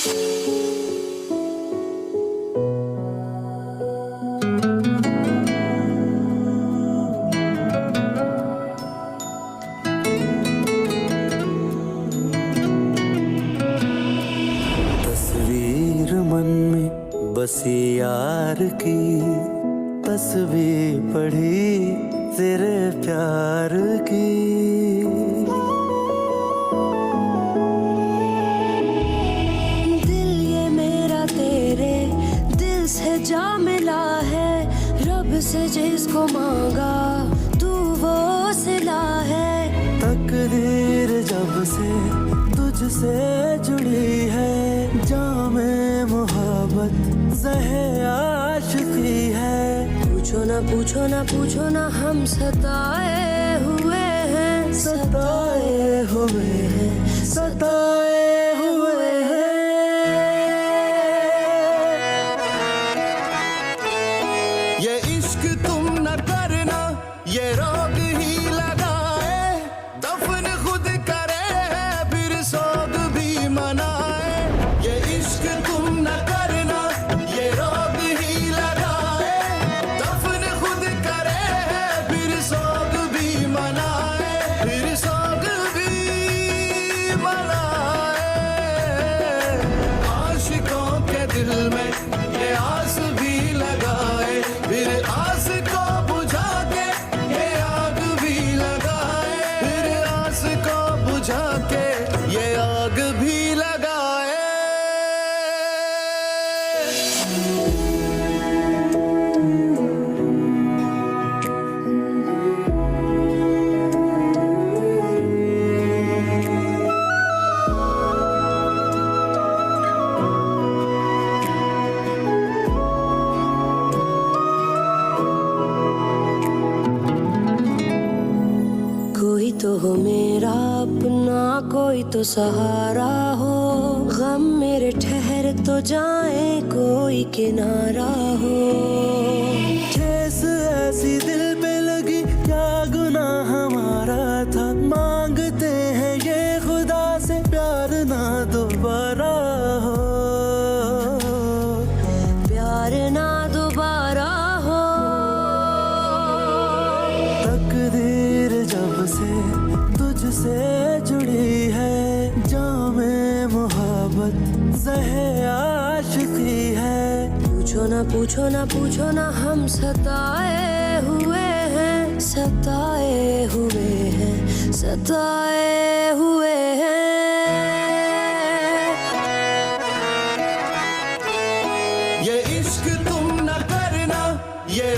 तस्वीर मन में बसी यार की, तस्वीर पढ़ी तेरे प्यार की। दिल ये मेरा तेरे दिल से जा मिला है, रब से जिसको मांगा तू वो सिला है। तकदीर जब से तुझसे जुड़ी है, जामे मोहब्बत ज़हे आशिकी है। पूछो ना पूछो ना पूछो ना हम सताए हुए हैं, सताए हुए हैं, सताए हुए हैं। ये इश्क तुम न करना, ये रोग ही लगाए, दफन खुद करे फिर सोग भी मनाए। ये इश्क तुम न करना, ये रोग ही लगाए, दफन खुद करे फिर सोग भी मनाए, फिर सोग भी मनाए। आशिकों के दिल में ये आस भी लगाए, फिर आस को बुझा के ये आग भी लगाए, फिर आस को बुझा के ये आग भी लगाए। कोई तो हो मेरा अपना, कोई तो सहारा हो, गम मेरे ठहर तो जाए कोई किनारा हो। ठेस ऐसी दिल पे लगी, क्या गुनाह हमारा था, मांगते हैं ये खुदा से प्यार ना दोबारा हो, प्यार ना दोबारा हो। तकदीर जब से तुझसे जुड़ी है, जामे मोहब्बत ज़हे आशिकी है। पूछो ना पूछो ना पूछो ना हम सताए हुए हैं, सताए हुए हैं, सताए हुए हैं। ये इश्क तुम न करना, ये